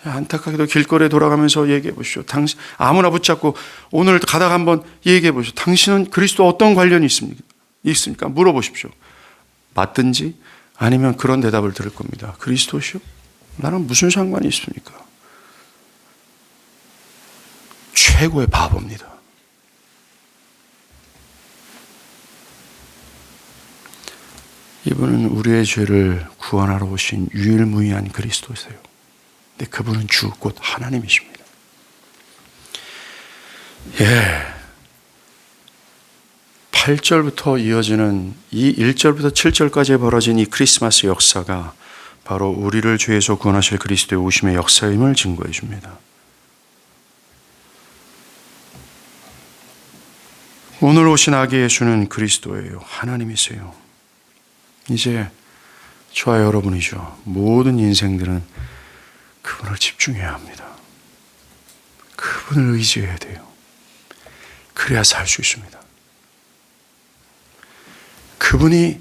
안타깝게도 길거리에 돌아가면서 얘기해 보십시오. 당신 아무나 붙잡고 오늘 가다가 한번 얘기해 보십시오. 당신은 그리스도 어떤 관련이 있습니까? 물어보십시오. 맞든지 아니면 그런 대답을 들을 겁니다. 그리스도시요? 나랑 무슨 상관이 있습니까? 최고의 바보입니다. 이분은 우리의 죄를 구원하러 오신 유일무이한 그리스도세요. 근데 그분은 주, 곧 하나님이십니다. 8절부터 이어지는 이 1절부터 7절까지 벌어진 이 크리스마스 역사가 바로 우리를 죄에서 구원하실 그리스도의 오심의 역사임을 증거해 줍니다. 오늘 오신 아기 예수는 그리스도예요. 하나님이세요. 이제 저와 여러분이죠. 모든 인생들은 그분을 집중해야 합니다. 그분을 의지해야 돼요. 그래야 살 수 있습니다. 그분이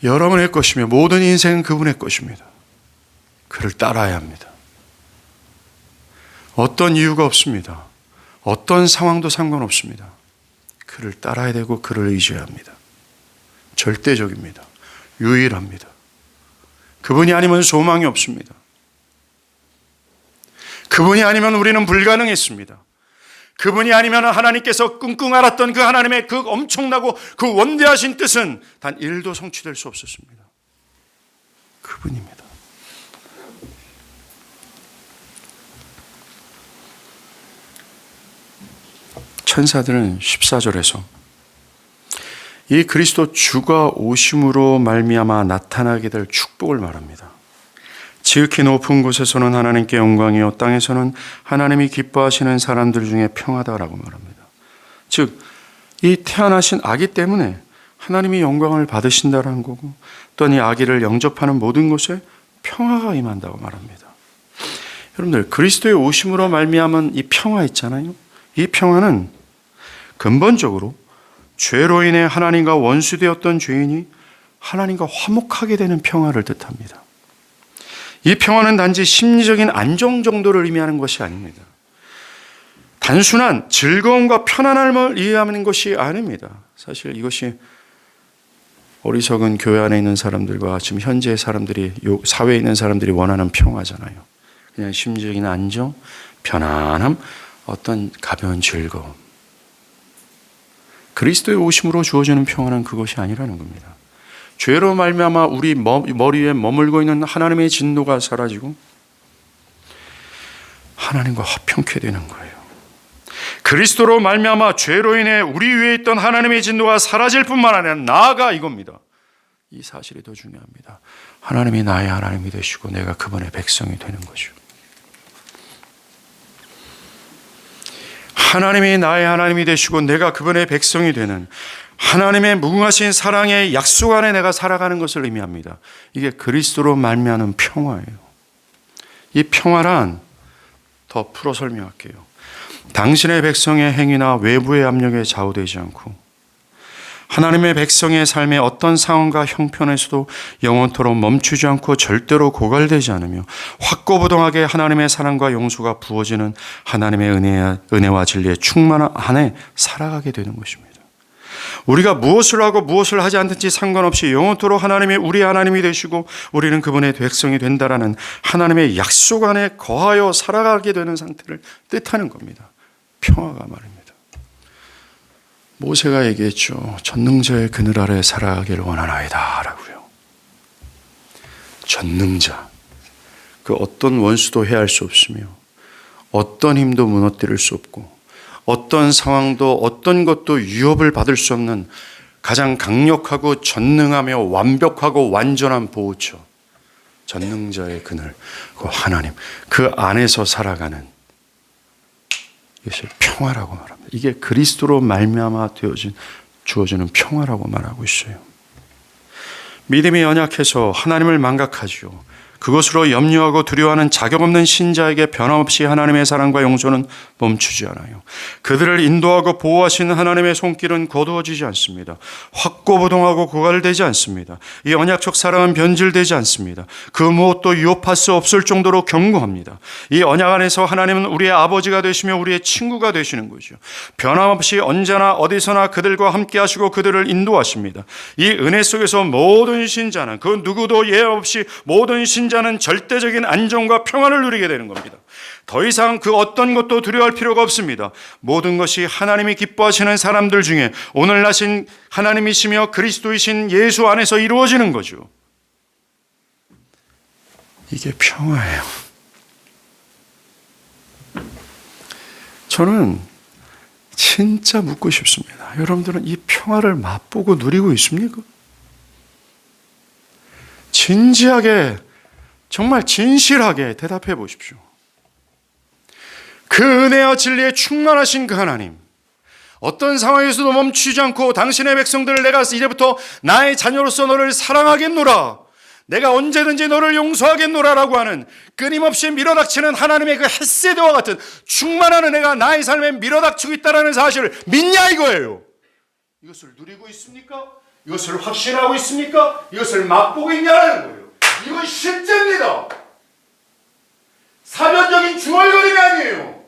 여러분의 것이며 모든 인생은 그분의 것입니다. 그를 따라야 합니다. 어떤 이유가 없습니다. 어떤 상황도 상관없습니다. 그를 따라야 되고 그를 의지해야 합니다. 절대적입니다. 유일합니다. 그분이 아니면 소망이 없습니다. 그분이 아니면 우리는 불가능했습니다. 그분이 아니면 하나님께서 끙끙 앓았던 그 하나님의 그 엄청나고 그 원대하신 뜻은 단 1도 성취될 수 없었습니다. 그분입니다. 천사들은 14절에서 이 그리스도 주가 오심으로 말미암아 나타나게 될 축복을 말합니다. 지극히 높은 곳에서는 하나님께 영광이요 땅에서는 하나님이 기뻐하시는 사람들 중에 평화다라고 말합니다. 즉, 이 태어나신 아기 때문에 하나님이 영광을 받으신다라는 거고, 또한 이 아기를 영접하는 모든 곳에 평화가 임한다고 말합니다. 여러분들, 그리스도의 오심으로 말미암은 이 평화 있잖아요. 이 평화는 근본적으로 죄로 인해 하나님과 원수되었던 죄인이 하나님과 화목하게 되는 평화를 뜻합니다. 이 평화는 단지 심리적인 안정 정도를 의미하는 것이 아닙니다. 단순한 즐거움과 편안함을 이해하는 것이 아닙니다. 사실 이것이 어리석은 교회 안에 있는 사람들과 지금 현재 사람들이, 사회에 있는 사람들이 원하는 평화잖아요. 그냥 심리적인 안정, 편안함, 어떤 가벼운 즐거움. 그리스도의 오심으로 주어지는 평화는 그것이 아니라는 겁니다. 죄로 말미암아 우리 머리 위에 머물고 있는 하나님의 진노가 사라지고 하나님과 화평케 되는 거예요. 그리스도로 말미암아 죄로 인해 우리 위에 있던 하나님의 진노가 사라질 뿐만 아니라 나아가 이겁니다. 이 사실이 더 중요합니다. 하나님이 나의 하나님이 되시고 내가 그분의 백성이 되는 거죠. 하나님이 나의 하나님이 되시고 내가 그분의 백성이 되는 하나님의 무궁하신 사랑의 약속 안에 내가 살아가는 것을 의미합니다. 이게 그리스도로 말미암은 평화예요. 이 평화란 더 풀어 설명할게요. 당신의 백성의 행위나 외부의 압력에 좌우되지 않고 하나님의 백성의 삶의 어떤 상황과 형편에서도 영원토록 멈추지 않고 절대로 고갈되지 않으며 확고부동하게 하나님의 사랑과 용서가 부어지는 하나님의 은혜와 진리의 충만한 안에 살아가게 되는 것입니다. 우리가 무엇을 하고 무엇을 하지 않든지 상관없이 영원토록 하나님이 우리 하나님이 되시고 우리는 그분의 백성이 된다라는 하나님의 약속 안에 거하여 살아가게 되는 상태를 뜻하는 겁니다. 평화가 말입니다. 모세가 얘기했죠. 전능자의 그늘 아래 살아가기를 원하나이다 라고요. 전능자, 그 어떤 원수도 해할 수 없으며 어떤 힘도 무너뜨릴 수 없고 어떤 상황도 어떤 것도 위협을 받을 수 없는 가장 강력하고 전능하며 완벽하고 완전한 보호처, 전능자의 그늘, 그 하나님, 그 안에서 살아가는 이것을 평화라고 말합니다. 이게 그리스도로 말미암아 주어지는 평화라고 말하고 있어요. 믿음이 연약해서 하나님을 망각하지요. 그것으로 염려하고 두려워하는 자격 없는 신자에게 변함없이 하나님의 사랑과 용서는 멈추지 않아요. 그들을 인도하고 보호하시는 하나님의 손길은 거두어지지 않습니다. 확고부동하고 고갈되지 않습니다. 이 언약적 사랑은 변질되지 않습니다. 그 무엇도 유업할 수 없을 정도로 견고합니다. 이 언약 안에서 하나님은 우리의 아버지가 되시며 우리의 친구가 되시는 거죠. 변함없이 언제나 어디서나 그들과 함께 하시고 그들을 인도하십니다. 이 은혜 속에서 모든 신자는 그 누구도 예외 없이 모든 신자는 절대적인 안정과 평안을 누리게 되는 겁니다. 더 이상 그 어떤 것도 두려워할 필요가 없습니다. 모든 것이 하나님이 기뻐하시는 사람들 중에 오늘 나신 하나님이시며 그리스도이신 예수 안에서 이루어지는 거죠. 이게 평화예요. 저는 진짜 묻고 싶습니다. 여러분들은 이 평화를 맛보고 누리고 있습니까? 진지하게, 정말 진실하게 대답해 보십시오. 그 은혜와 진리에 충만하신 그 하나님, 어떤 상황에서도 멈추지 않고 당신의 백성들을 내가 이제부터 나의 자녀로서 너를 사랑하겠노라, 내가 언제든지 너를 용서하겠노라라고 하는 끊임없이 밀어닥치는 하나님의 그 헷세드와 같은 충만한 은혜가 나의 삶에 밀어닥치고 있다는 사실을 믿냐 이거예요. 이것을 누리고 있습니까? 이것을 확신하고 있습니까? 이것을 맛보고 있냐는 거예요. 이건 실제입니다. 사변적인 중얼거림이 아니에요.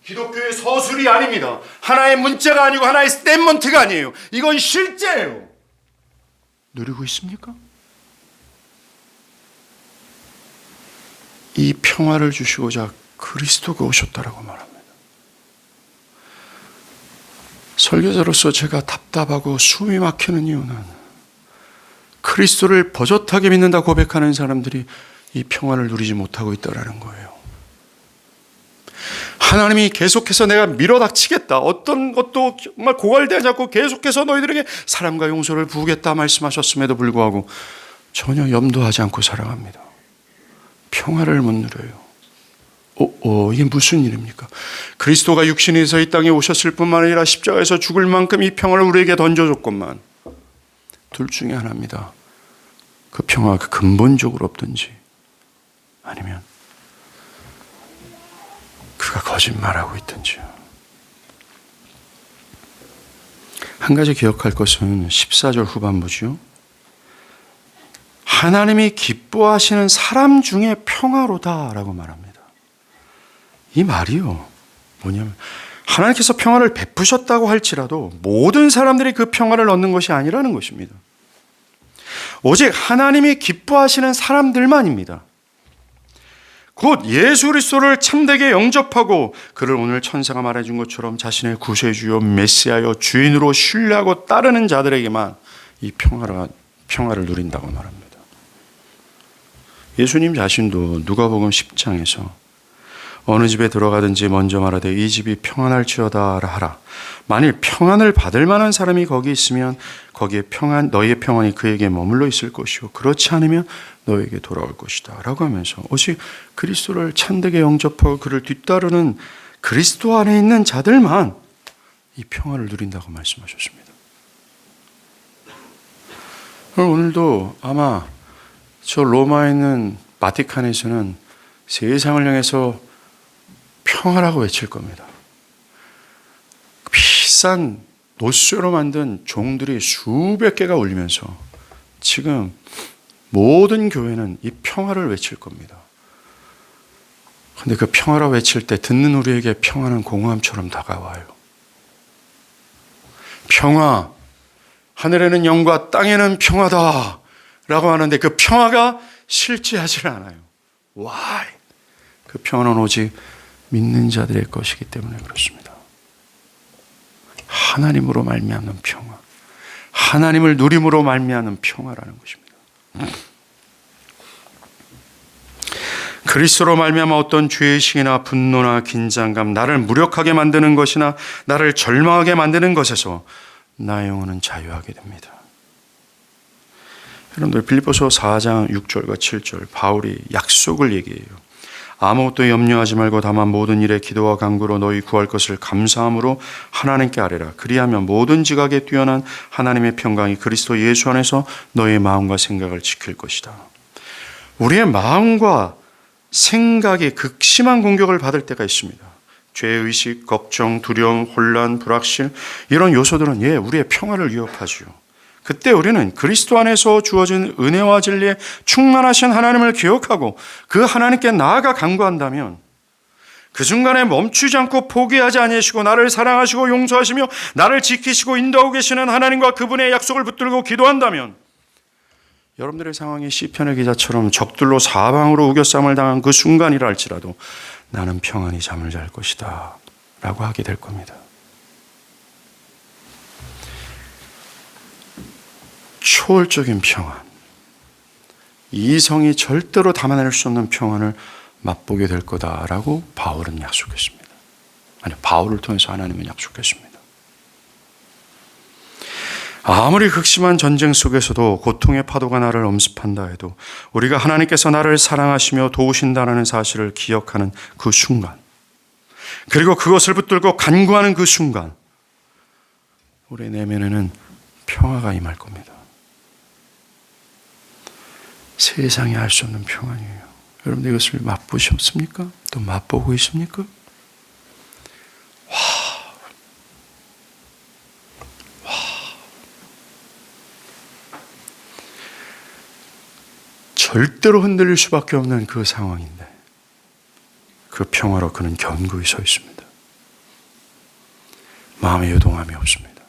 기독교의 서술이 아닙니다. 하나의 문자가 아니고 하나의 스테이트먼트가 아니에요. 이건 실제예요. 누리고 있습니까? 이 평화를 주시고자 그리스도가 오셨다라고 말합니다. 설교자로서 제가 답답하고 숨이 막히는 이유는 그리스도를 버젓하게 믿는다 고백하는 사람들이 이 평화를 누리지 못하고 있다는 거예요. 하나님이 계속해서 내가 밀어닥치겠다, 어떤 것도 정말 고갈되지 않고 계속해서 너희들에게 사랑과 용서를 부으겠다 말씀하셨음에도 불구하고 전혀 염두하지 않고 살아갑니다. 평화를 못 누려요. 이게 무슨 일입니까? 그리스도가 육신에서 이 땅에 오셨을 뿐만 아니라 십자가에서 죽을 만큼 이 평화를 우리에게 던져줬건만 둘 중에 하나입니다. 그 평화가 근본적으로 없든지 아니면 그가 거짓말하고 있든지요. 한 가지 기억할 것은 14절 후반부죠. 하나님이 기뻐하시는 사람 중에 평화로다라고 말합니다. 이 말이요, 뭐냐면 하나님께서 평화를 베푸셨다고 할지라도 모든 사람들이 그 평화를 얻는 것이 아니라는 것입니다. 오직 하나님이 기뻐하시는 사람들만입니다. 곧 예수 그리스도를 참되게 영접하고 그를 오늘 천사가 말해준 것처럼 자신의 구세주요 메시아여 주인으로 신뢰하고 따르는 자들에게만 이 평화를 누린다고 말합니다. 예수님 자신도 누가복음 10장에서 어느 집에 들어가든지 먼저 말하되 이 집이 평안할지어다 하라. 만일 평안을 받을 만한 사람이 거기 있으면 거기에 너희의 평안이 그에게 머물러 있을 것이요 그렇지 않으면 너에게 돌아올 것이다 라고 하면서 오직 그리스도를 참되게 영접하고 그를 뒤따르는 그리스도 안에 있는 자들만 이 평안을 누린다고 말씀하셨습니다. 오늘도 아마 저 로마에 있는 바티칸에서는 세상을 향해서 평화라고 외칠 겁니다. 비싼 노쇠로 만든 종들이 수백 개가 울리면서 지금 모든 교회는 이 평화를 외칠 겁니다. 그런데 그 평화라 외칠 때 듣는 우리에게 평화는 공허함처럼 다가와요. 평화, 하늘에는 영과 땅에는 평화다 라고 하는데 그 평화가 실제하지 않아요. Why? 그 평화는 오직 믿는 자들의 것이기 때문에 그렇습니다. 하나님으로 말미암는 평화, 하나님을 누림으로 말미암는 평화라는 것입니다. 그리스도로 말미암아 어떤 죄의식이나 분노나 긴장감, 나를 무력하게 만드는 것이나 나를 절망하게 만드는 것에서 나의 영혼은 자유하게 됩니다. 여러분들 빌립보서 4장 6절과 7절 바울이 약속을 얘기해요. 아무것도 염려하지 말고 다만 모든 일에 기도와 간구로 너희 구할 것을 감사함으로 하나님께 아뢰라. 그리하면 모든 지각에 뛰어난 하나님의 평강이 그리스도 예수 안에서 너희 마음과 생각을 지킬 것이다. 우리의 마음과 생각이 극심한 공격을 받을 때가 있습니다. 죄의식, 걱정, 두려움, 혼란, 불확실 이런 요소들은 우리의 평화를 위협하죠. 그때 우리는 그리스도 안에서 주어진 은혜와 진리에 충만하신 하나님을 기억하고 그 하나님께 나아가 간구한다면 그 순간에 멈추지 않고 포기하지 아니하시고 나를 사랑하시고 용서하시며 나를 지키시고 인도하고 계시는 하나님과 그분의 약속을 붙들고 기도한다면 여러분들의 상황이 시편의 기자처럼 적들로 사방으로 우겨쌈을 당한 그 순간이라 할지라도 나는 평안히 잠을 잘 것이다 라고 하게 될 겁니다. 초월적인 평안, 이성이 절대로 담아낼 수 없는 평안을 맛보게 될 거다라고 바울은 약속했습니다. 아니, 바울을 통해서 하나님은 약속했습니다. 아무리 극심한 전쟁 속에서도 고통의 파도가 나를 엄습한다 해도 우리가 하나님께서 나를 사랑하시며 도우신다는 사실을 기억하는 그 순간, 그리고 그것을 붙들고 간구하는 그 순간, 우리 내면에는 평화가 임할 겁니다. 세상이 알 수 없는 평안이에요. 여러분들 이것을 맛보셨습니까? 또 맛보고 있습니까? 절대로 흔들릴 수밖에 없는 그 상황인데 그 평화로 그는 견고히 서 있습니다. 마음에 요동함이 없습니다.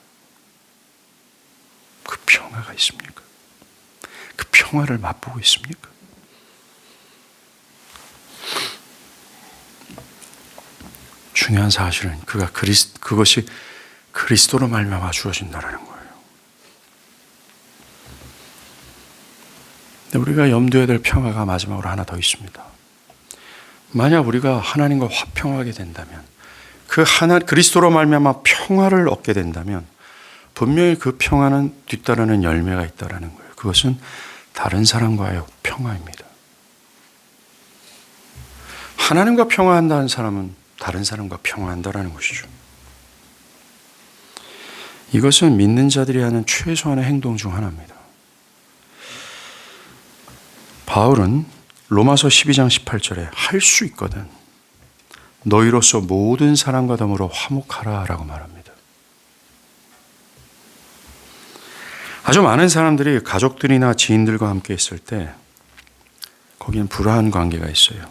그 평화가 있습니까? 그 평화를 맛보고 있습니까? 중요한 사실은 그것이 그리스도로 말미암아 주어진다는 거예요. 근데 우리가 염두해야 될 평화가 마지막으로 하나 더 있습니다. 만약 우리가 하나님과 화평하게 된다면, 그리스도로 말미암아 평화를 얻게 된다면 분명히 그 평화는 뒤따르는 열매가 있다는 거예요. 그것은 다른 사람과의 평화입니다. 하나님과 평화한다는 사람은 다른 사람과 평화한다는 것이죠. 이것은 믿는 자들이 하는 최소한의 행동 중 하나입니다. 바울은 로마서 12장 18절에 할 수 있거든 너희로서 모든 사람과 더불어 화목하라 라고 말합니다. 아주 많은 사람들이 가족들이나 지인들과 함께 있을 때 거기는 불화한 관계가 있어요.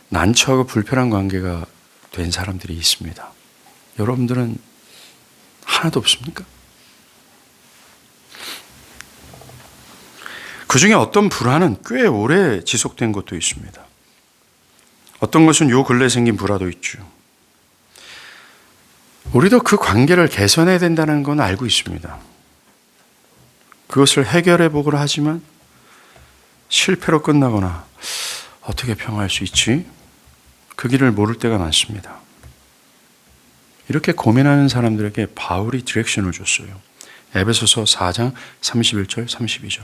난처하고 불편한 관계가 된 사람들이 있습니다. 여러분들은 하나도 없습니까? 그 중에 어떤 불화는 꽤 오래 지속된 것도 있습니다. 어떤 것은 요 근래 생긴 불화도 있죠. 우리도 그 관계를 개선해야 된다는 건 알고 있습니다. 그것을 해결해 보고를 하지만 실패로 끝나거나 어떻게 평화할 수 있지? 그 길을 모를 때가 많습니다. 이렇게 고민하는 사람들에게 바울이 디렉션을 줬어요. 에베소서 4장 31절 32절.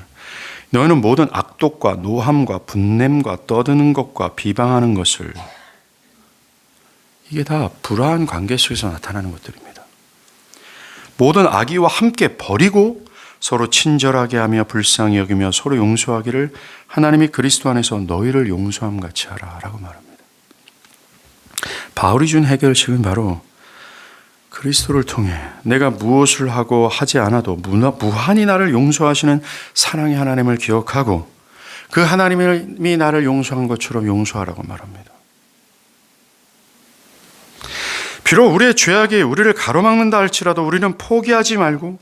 너희는 모든 악독과 노함과 분냄과 떠드는 것과 비방하는 것을, 이게 다 불화한 관계 속에서 나타나는 것들입니다. 모든 악의와 함께 버리고 서로 친절하게 하며 불쌍히 여기며 서로 용서하기를 하나님이 그리스도 안에서 너희를 용서함 같이 하라 라고 말합니다. 바울이 준 해결책은 바로 그리스도를 통해 내가 무엇을 하고 하지 않아도 무한히 나를 용서하시는 사랑의 하나님을 기억하고 그 하나님이 나를 용서한 것처럼 용서하라고 말합니다. 비록 우리의 죄악이 우리를 가로막는다 할지라도 우리는 포기하지 말고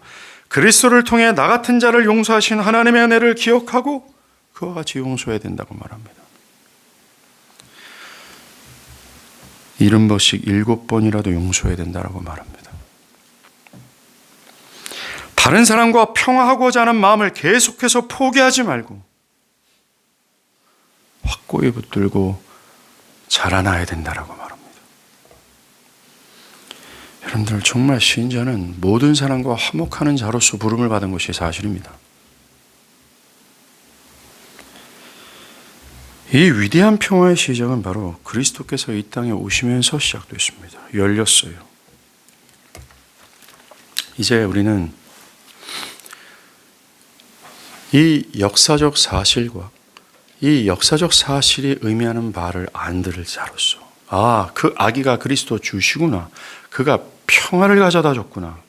그리스도를 통해 나 같은 자를 용서하신 하나님의 은혜를 기억하고 그와 같이 용서해야 된다고 말합니다. 70번씩 7번이라도 용서해야 된다고 말합니다. 다른 사람과 평화하고자 하는 마음을 계속해서 포기하지 말고 확고히 붙들고 자라나야 된다고 말합니다. 여러분들, 정말 신자는 모든 사람과 화목하는 자로서 부름을 받은 것이 사실입니다. 이 위대한 평화의 시작은 바로 그리스도께서 이 땅에 오시면서 시작됐습니다. 열렸어요. 이제 우리는 이 역사적 사실과 이 역사적 사실이 의미하는 바를 안 들을 자로서, 아, 그 아기가 그리스도 주시구나. 그가 평화를 가져다 줬구나.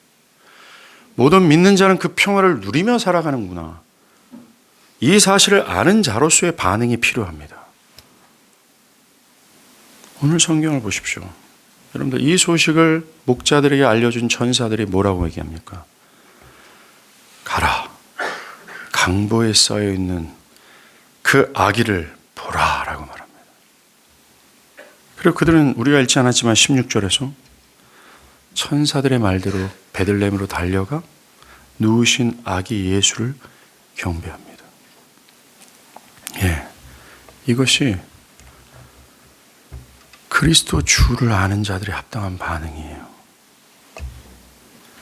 모든 믿는 자는 그 평화를 누리며 살아가는구나. 이 사실을 아는 자로서의 반응이 필요합니다. 오늘 성경을 보십시오. 여러분들, 이 소식을 목자들에게 알려준 천사들이 뭐라고 얘기합니까? 가라. 강보에 쌓여 있는 그 아기를 보라 라고 말합니다. 그리고 그들은 우리가 읽지 않았지만 16절에서 천사들의 말대로 베들레헴으로 달려가 누우신 아기 예수를 경배합니다. 예, 이것이 그리스도 주를 아는 자들의 합당한 반응이에요.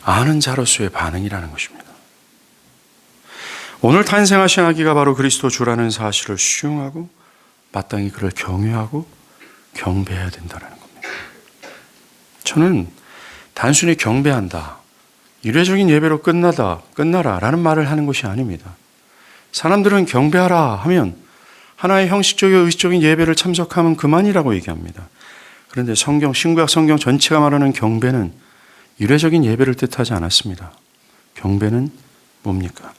아는 자로서의 반응이라는 것입니다. 오늘 탄생하신 아기가 바로 그리스도 주라는 사실을 수용하고 마땅히 그를 경외하고 경배해야 된다는 겁니다. 저는 단순히 경배한다, 일회적인 예배로 끝나라 라는 말을 하는 것이 아닙니다. 사람들은 경배하라 하면 하나의 형식적이고 의식적인 예배를 참석하면 그만이라고 얘기합니다. 그런데 신구약 성경 전체가 말하는 경배는 일회적인 예배를 뜻하지 않았습니다. 경배는 뭡니까?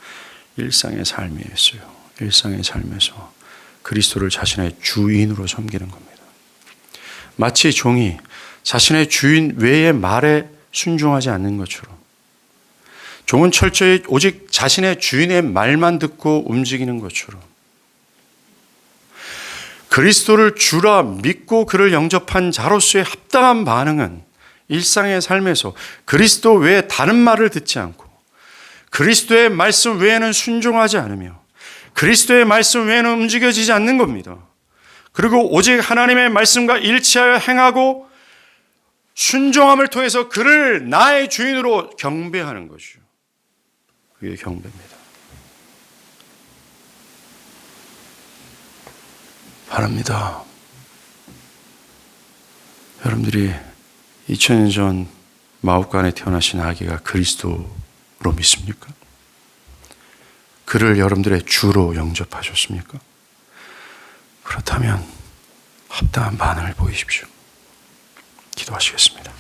일상의 삶이었어요. 일상의 삶에서 그리스도를 자신의 주인으로 섬기는 겁니다. 마치 종이 자신의 주인 외의 말에 순종하지 않는 것처럼 종은 철저히 오직 자신의 주인의 말만 듣고 움직이는 것처럼 그리스도를 주라 믿고 그를 영접한 자로서의 합당한 반응은 일상의 삶에서 그리스도 외에 다른 말을 듣지 않고 그리스도의 말씀 외에는 순종하지 않으며 그리스도의 말씀 외에는 움직여지지 않는 겁니다. 그리고 오직 하나님의 말씀과 일치하여 행하고 순종함을 통해서 그를 나의 주인으로 경배하는 것이죠. 그게 경배입니다. 바랍니다. 여러분들이 2000년 전 마옥간에 태어나신 아기가 그리스도로 믿습니까? 그를 여러분들의 주로 영접하셨습니까? 그렇다면 합당한 반응을 보이십시오. 기도하시겠습니다.